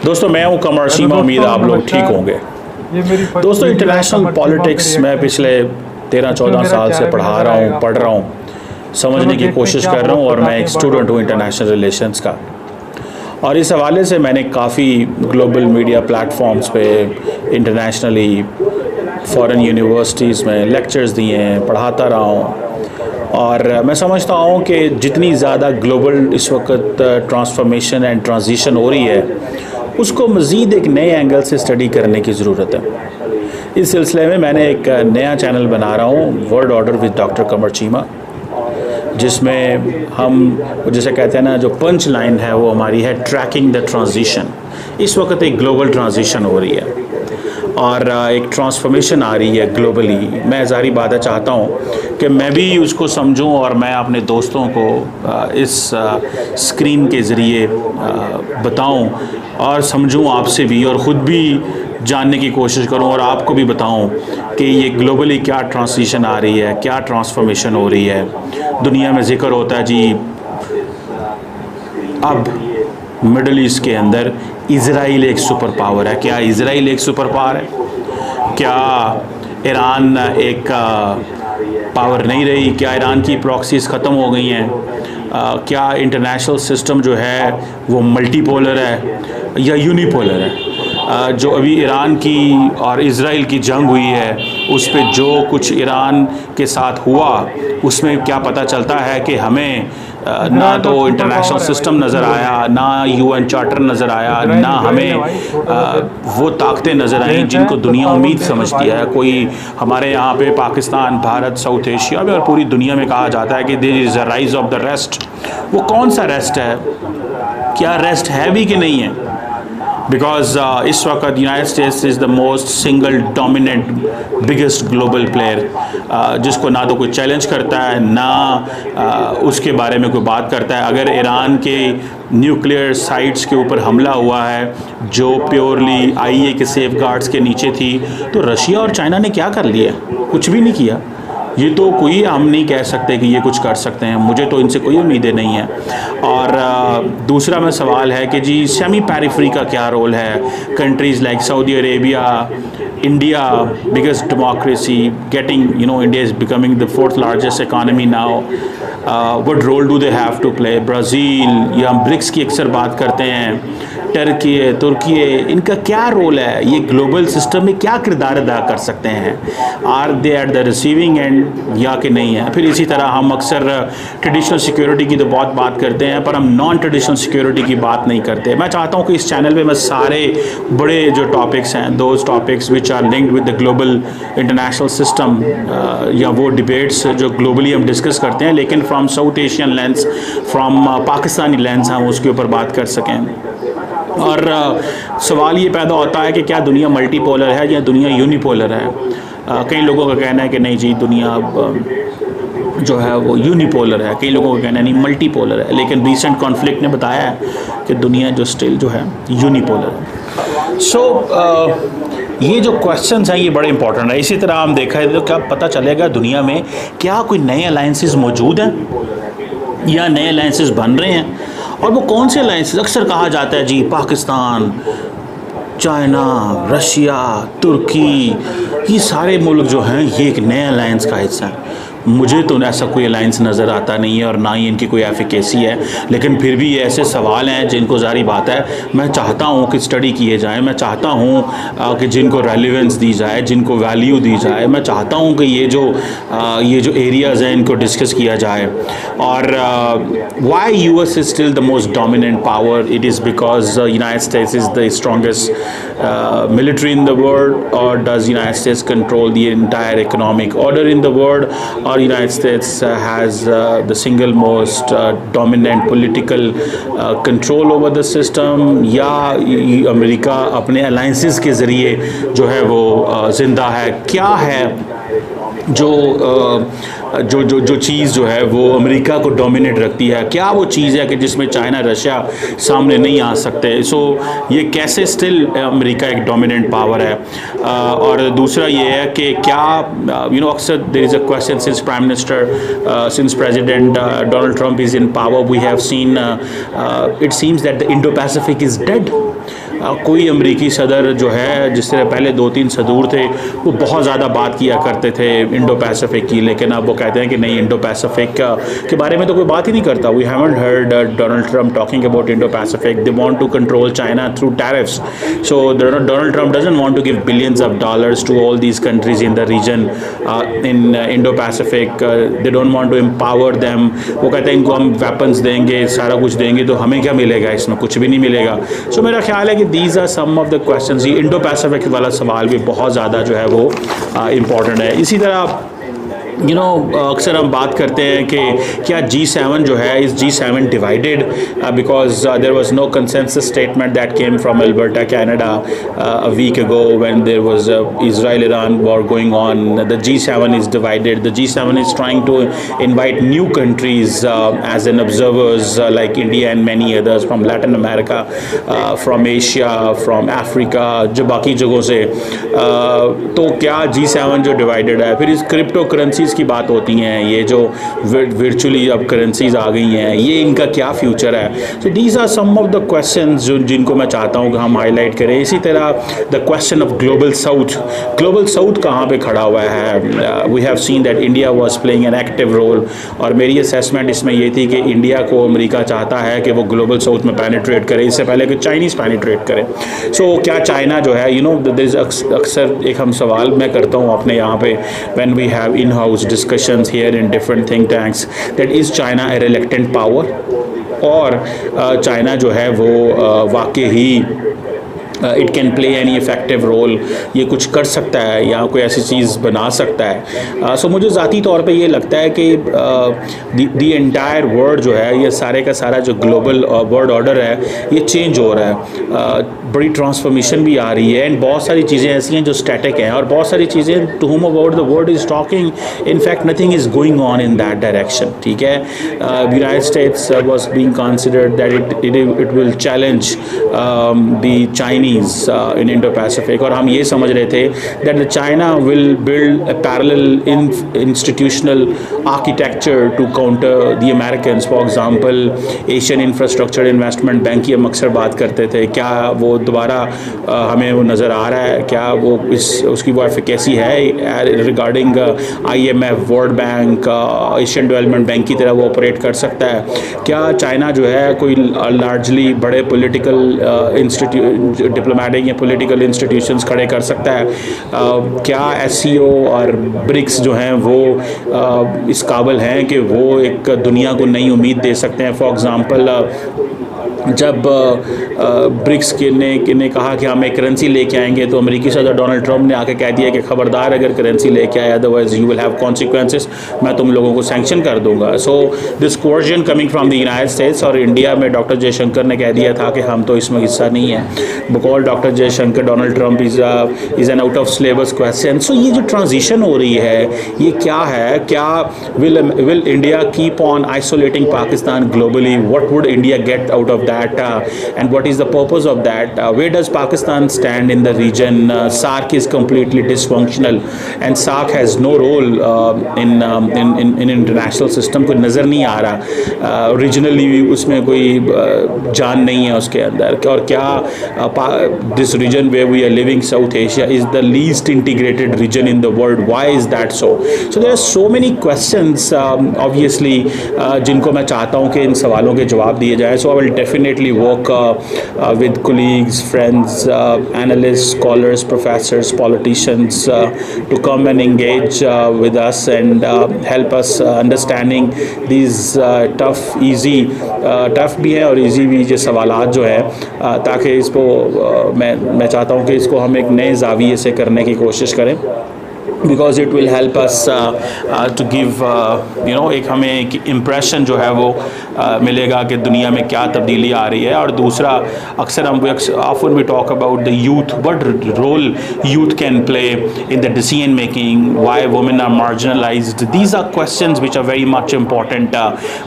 दोस्तों मैं हूं कमर सीमा, उम्मीद आप लोग ठीक होंगे। दोस्तों इंटरनेशनल पॉलिटिक्स मैं पिछले 13-14 साल से पढ़ रहा हूं, समझने की कोशिश कर रहा हूं और मैं एक स्टूडेंट हूं इंटरनेशनल रिलेशंस का। और इस हवाले से मैंने काफ़ी ग्लोबल मीडिया प्लेटफॉर्म्स पे इंटरनेशनली फॉरेन यूनिवर्सिटीज़ में लेक्चर्स दिए हैं, पढ़ाता रहा हूँ। और मैं समझता हूँ कि जितनी ज़्यादा ग्लोबल इस वक्त ट्रांसफॉर्मेशन एंड ट्रांजिशन हो रही है, उसको मज़ीद एक नए एंगल से स्टडी करने की ज़रूरत है। इस सिलसिले में मैंने एक नया चैनल बना रहा हूँ, वर्ल्ड ऑर्डर विद डॉक्टर कमर चीमा, जिसमें हम जैसे कहते हैं ना, जो पंच लाइन है वो हमारी है ट्रैकिंग द ट्रांजिशन। इस वक्त एक ग्लोबल ट्रांजिशन हो रही है और एक ट्रांसफॉर्मेशन आ रही है ग्लोबली। मैं ज़ाहिर बात है चाहता हूँ कि मैं भी उसको समझूं और मैं अपने दोस्तों को इस स्क्रीन के ज़रिए बताऊं और समझूं आपसे भी, और ख़ुद भी जानने की कोशिश करूं और आपको भी बताऊं कि ये ग्लोबली क्या ट्रांजिशन आ रही है, क्या ट्रांसफॉर्मेशन हो रही है। दुनिया में ज़िक्र होता है जी, अब मिडल ईस्ट के अंदर इज़राइल एक सुपर पावर है। क्या इज़राइल एक सुपर पावर है? क्या ईरान एक पावर नहीं रही? क्या ईरान की प्रॉक्सीज ख़त्म हो गई हैं? क्या इंटरनेशनल सिस्टम जो है वो मल्टीपोलर है या यूनिपोलर है? जो अभी ईरान की और इज़राइल की जंग हुई है, उस पे जो कुछ ईरान के साथ हुआ, उसमें क्या पता चलता है कि हमें ना तो इंटरनेशनल सिस्टम नज़र आया, ना यूएन चार्टर नज़र आया, ना हमें वो ताकतें नज़र आईं जिनको दुनिया उम्मीद समझती है। कोई हमारे यहाँ पे पाकिस्तान, भारत, साउथ एशिया में और पूरी दुनिया में कहा जाता है कि there is a rise of the rest. वो कौन सा रेस्ट है? क्या रेस्ट है भी कि नहीं है? बिकॉज इस वक्त United States is the most single dominant biggest global player, जिसको ना तो कोई चैलेंज करता है, ना उसके बारे में कोई बात करता है। अगर ईरान के न्यूक्लियर साइट्स के ऊपर हमला हुआ है जो प्योरली आईए के सेफ गार्ड्स के नीचे थी, तो रशिया और चाइना ने क्या कर लिया? कुछ भी नहीं किया। ये तो कोई हम नहीं कह सकते कि ये कुछ कर सकते हैं। मुझे तो इनसे कोई उम्मीदें नहीं है। और दूसरा में सवाल है कि जी सेमी पेरिफेरी का क्या रोल है? Countries like Saudi Arabia, India, biggest democracy, getting India is becoming the fourth largest economy now. What role do they have to play? Brazil या हम ब्रिक्स की अक्सर बात करते हैं, टर्की, तुर्की, इनका क्या रोल है? ये ग्लोबल सिस्टम में क्या किरदार अदा कर सकते हैं? Are they at the receiving end या कि नहीं है? फिर इसी तरह हम अक्सर ट्रेडिशनल सिक्योरिटी की तो बहुत बात करते हैं, पर हम नॉन ट्रेडिशनल सिक्योरिटी की बात नहीं करते। मैं चाहता हूँ कि इस चैनल पे मैं सारे बड़े जो टॉपिक्स हैं, those topics which are linked with the global international system, या वो डिबेट्स जो ग्लोबली हम डिस्कस करते हैं, लेकिन from south Asian lens, from Pakistani lens, हम उसके ऊपर बात कर सकें। और सवाल ये पैदा होता है कि क्या दुनिया मल्टीपोलर है या दुनिया यूनिपोलर है? कई लोगों का कहना है कि नहीं जी, दुनिया जो है वो यूनिपोलर है। कई लोगों का कहना है नहीं, मल्टीपोलर है। लेकिन रीसेंट कॉन्फ्लिक्ट ने बताया है कि दुनिया जो स्टिल जो है यूनिपोलर है। ये जो क्वेश्चंस हैं ये बड़े इंपॉर्टेंट है। इसी तरह हम देखा है तो क्या पता चलेगा दुनिया में क्या कोई नए अलायंसेस मौजूद हैं या नए अलायंसेस बन रहे हैं, और वो कौन से अलायंसेस? अक्सर कहा जाता है जी पाकिस्तान, चाइना, रशिया, तुर्की, ये सारे मुल्क जो हैं ये एक नए अलायंस का हिस्सा है। मुझे तो ऐसा कोई अलायंस नज़र आता नहीं है और ना ही इनकी कोई एफिकेसी है। लेकिन फिर भी ये ऐसे सवाल हैं जिनको जारी बात है मैं चाहता हूँ कि स्टडी किए जाए। मैं चाहता हूँ कि जिनको रेलिवेंस दी जाए, जिनको वैल्यू दी जाए। मैं चाहता हूँ कि ये जो एरियाज़ हैं इनको डिस्कस किया जाए। और why US is still the most dominant power? It is because United States is the strongest military in the world, or does United States control the entire economic order in the world, or United States has the single most dominant political control over the system, या America अपने alliances के ज़रिए जो है वो ज़िंदा है? क्या है जो चीज़ जो है वो अमेरिका को डोमिनेट रखती है? क्या वो चीज़ है कि जिसमें चाइना, रशिया सामने नहीं आ सकते? ये कैसे स्टिल अमेरिका एक डोमिनेंट पावर है? और दूसरा ये है कि क्या अक्सर there is a question since president Donald Trump is in power, we have seen it seems that the Indo Pacific is dead. कोई अमरीकी सदर जो है, जिस तरह पहले 2-3 सदूर थे, वो बहुत ज़्यादा बात किया करते थे इंडो पैसिफिक की, लेकिन अब वो कहते हैं कि नहीं, इंडो पैसिफिक के बारे में तो कोई बात ही नहीं करता. We haven't heard Donald Trump talking about Indo Pacific. They want to control China through tariffs. So Donald Trump doesn't want to give billions of dollars to all these countries in the region, in Indo-Pacific. They don't want to empower them. वो कहते हैं इनको हम weapons देंगे, सारा कुछ देंगे, तो हमें क्या मिलेगा इसमें? कुछ भी नहीं मिलेगा. So मेरा ख्याल है कि these are some of the questions. ये Indo-Pacific वाला सवाल भी बहुत ज़्यादा जो है वो इम्पॉर्टेंट है. इसी तरह अक्सर हम बात करते हैं कि क्या G7 जो है, इस G7 divided, because there was no consensus statement that came from Alberta, Canada, a week ago when there was Israel Iran war going on. The G7 is divided. The G7 is trying to invite new countries as an observers like India and many others from Latin America, from Asia, from Africa, जो बाकी जगहों से. तो क्या G7 जो divided है, फिर इस क्रिप्टो करेंसीज की बात होती हैं, ये जो वर्चुअली अब करेंसीज आ गई हैं, ये इनका क्या फ्यूचर है. So these are some of the questions जिनको मैं चाहता हूँ कि हम हाईलाइट करें. इसी तरह the question of global south. Global south कहाँ पे खड़ा हुआ है? We have seen that India was playing an active role, और मेरी असेसमेंट इसमें ये थी कि इंडिया को अमेरिका चाहता है कि वो ग्लोबल साउथ में पेनिट्रेट करे, इससे पहले कि चाइनीज़ पेनिट्रेट करे. सो क्या चाइना जो है, अक्सर एक हम सवाल मैं करता हूँ अपने यहाँ पे, when we have in house discussions here in different think tanks, that is China a reluctant power, और चाइना जो है वो वाकई ही it can play any effective role, ये कुछ कर सकता है या कोई ऐसी चीज़ बना सकता है. सो मुझे ज़ाती तौर पे ये लगता है कि दी एंटायर वर्ल्ड जो है, ये सारे का सारा जो ग्लोबल वर्ल्ड ऑर्डर है, ये चेंज हो रहा है. बड़ी ट्रांसफॉर्मेशन भी आ रही है, एंड बहुत सारी चीज़ें ऐसी हैं जो स्टैटिक हैं, और बहुत सारी चीज़ें to whom about the world is talking, in fact nothing is going on in that direction. ठीक है, United States was being considered that it will challenge the Chinese in Indo-Pacific, और हम ये समझ रहे थे that the China will build a parallel institutional architecture to counter the Americans. For example, Asian Infrastructure Investment Bank की हम अक्सर बात करते थे. क्या वो दोबारा हमें वो नज़र आ रहा है? क्या वो उसकी वो एफिकेसी है regarding IMF, world bank, Asian development bank की तरह वो ऑपरेट कर सकता है? क्या चाइना जो है कोई लार्जली बड़े पॉलिटिकल डिप्लोमेटिक या पॉलिटिकल इंस्टीट्यूशंस खड़े कर सकता है? क्या SCO और ब्रिक्स जो हैं वो इस काबिल हैं कि वो एक दुनिया को नई उम्मीद दे सकते हैं? फॉर एग्ज़ाम्पल, जब ब्रिक्स ने कहा कि हम एक करेंसी लेके आएंगे, तो अमेरिकी सदर डोनाल्ड ट्रम्प ने आके कह दिया कि खबरदार अगर करेंसी लेके आए, otherwise you will have consequences, मैं तुम लोगों को सैंक्शन कर दूंगा. So this coercion coming from the United states, और इंडिया में डॉक्टर जयशंकर ने कह दिया था कि हम तो इसमें हिस्सा नहीं है, because doctor Jaishankar, Donald Trump is an out of syllabus question. So ये जो ट्रांजिशन हो रही है, ये क्या है? क्या will India keep on isolating Pakistan globally? What would India get out of that, and what is the purpose of that? Where does Pakistan stand in the region? SAARC is completely dysfunctional, and SAARC has no role in international system. कोई नज़र नहीं आ रहा. Regionally उसमें कोई जान नहीं है उसके अंदर. और क्या this region where we are living, South Asia, is the least integrated region in the world? Why is that so? So there are so many questions, obviously, जिनको मैं चाहता हूँ कि इन सवालों के जवाब दिए जाए. So I will definitely work with colleagues, friends, analysts, scholars, professors, politicians to come and engage with us and help us understanding these tough भी हैं और easy भी जो सवालात जो है, ताकि इसको मैं चाहता हूँ कि इसको हम एक नए ज़ाविये से करने की कोशिश करें. Because it will help us to give एक हमें एक इम्प्रेशन जो है वो मिलेगा कि दुनिया में क्या तब्दीली आ रही है. और दूसरा, अक्सर हम often we talk about the youth, what role youth can play in the decision making, why women are marginalised. These are questions which are very much important.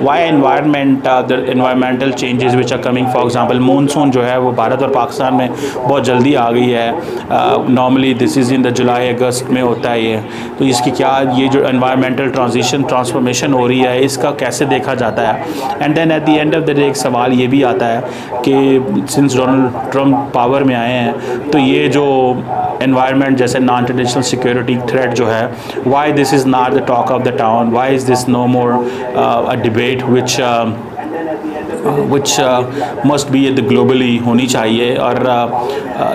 Why the environmental changes which are coming. For example, monsoon जो है वो भारत और पाकिस्तान में बहुत जल्दी आ गई है. Normally this is in the July August में होता है ये, तो इसकी क्या, ये जो एनवायरमेंटल ट्रांसफॉर्मेशन हो रही है इसका कैसे देखा जाता है। And then at the end of the day एक सवाल ये भी आता है कि सिंस डोनाल्ड ट्रम्प पावर में आए हैं तो ये जो एनवायरनमेंट जैसे नॉन ट्रेडिशनल सिक्योरिटी थ्रेट जो है, why this is not the talk of the town, why is this no more a debate which must be globally होनी चाहिए। और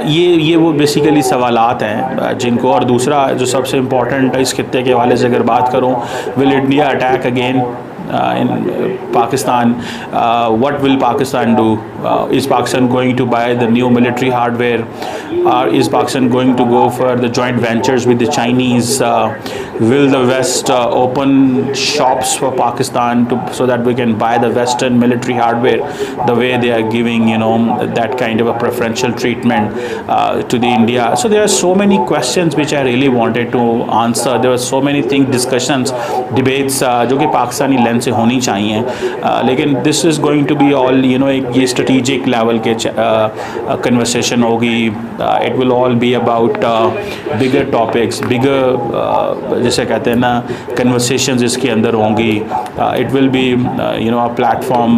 ये वो बेसिकली सवालात हैं जिनको, और दूसरा जो सबसे इम्पॉर्टेंट इस खित्ते के हवाले से अगर बात करूँ, will India attack again in Pakistan? What will Pakistan do? Is Pakistan going to buy the new military hardware? Is Pakistan going to go for the joint ventures with the Chinese? Will the West open shops for Pakistan so that we can buy the Western military hardware the way they are giving, that kind of a preferential treatment to the India? So there are so many questions which I really wanted to answer. There were so many things, discussions, debates जो कि Pakistani lens से होनी चाहिए, लेकिन this is going to be all एक ये strategic level के conversation होगी। It will all be about bigger topics, bigger जैसे कहते हैं ना कन्वर्सेशंस इसके अंदर होंगी। It will be a platform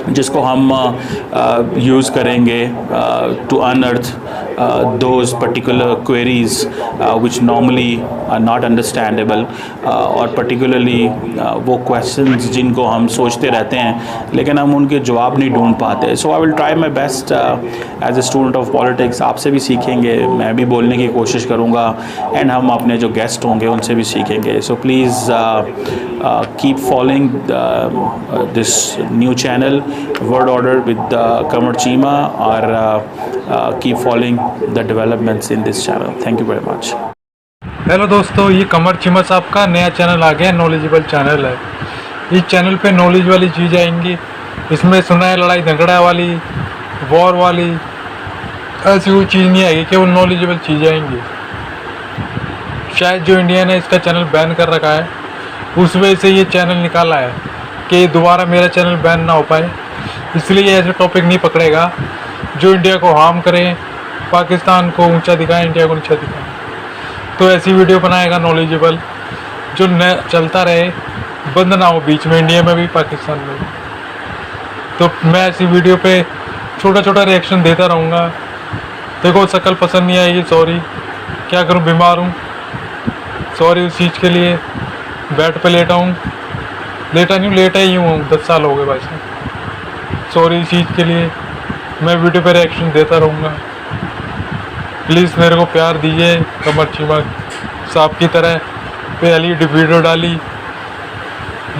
जिसको हम यूज़ करेंगे to unearth those particular queries which normally are not understandable, और particularly वो questions जिनको हम सोचते रहते हैं लेकिन हम उनके जवाब नहीं ढूंढ पाते। So I will try my best as a student of politics, आपसे भी सीखेंगे, मैं भी बोलने की कोशिश करूँगा, एंड हम अपने जो गेस्ट होंगे उनसे भी सीखेंगे। So please keep following this new channel Word Order with Qamar Chima, और keep following the developments in this channel. Thank you very much. Hello दोस्तों, ये कमर चीमा साहब का नया चैनल आ गया, नॉलेजेबल चैनल है। इस चैनल पे नॉलेज वाली चीज़ आएंगी। इसमें सुना है लड़ाई झगड़ा वाली, वॉर वाली, ऐसी कोई चीज़ नहीं आएगी, केवल नॉलेजेबल चीज़ें आएंगी। शायद जो इंडिया ने इसका चैनल बैन कर रखा है उस वजह से ये चैनल निकाला है कि दोबारा मेरा चैनल बैन ना हो पाए, इसलिए ऐसे टॉपिक नहीं पकड़ेगा जो इंडिया को हार्म करें, पाकिस्तान को ऊंचा दिखाएं, इंडिया को नीचा दिखाएं। तो ऐसी वीडियो बनाएगा नॉलेजेबल जो न चलता रहे, बंद ना हो बीच में, इंडिया में भी पाकिस्तान में भी। तो मैं ऐसी वीडियो पे छोटा छोटा रिएक्शन देता रहूँगा। देखो शक्ल पसंद नहीं आएगी, सॉरी, क्या करूँ, बीमार हूँ, सॉरी उस चीज़ के लिए। बेड पे लेटा हूँ, लेटा नहीं हूँ, लेटा ही हूँ, 10 साल हो गए भाई साहब, सॉरी इस चीज़ के लिए। मैं वीडियो पे रिएक्शन देता रहूँगा। प्लीज़ मेरे को प्यार दीजिए, कमर चीमा साहब की तरह पहली वीडियो डाली,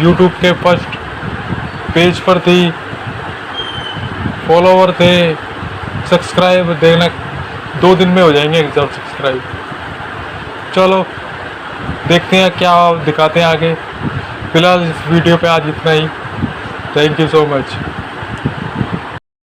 यूट्यूब के फर्स्ट पेज पर थी, फॉलोवर थे, सब्सक्राइब देखना 2 दिन में हो जाएंगे 1000 सब्सक्राइब। चलो देखते हैं क्या दिखाते हैं आगे। फ़िलहाल इस वीडियो पे आज इतना ही। Thank you so much.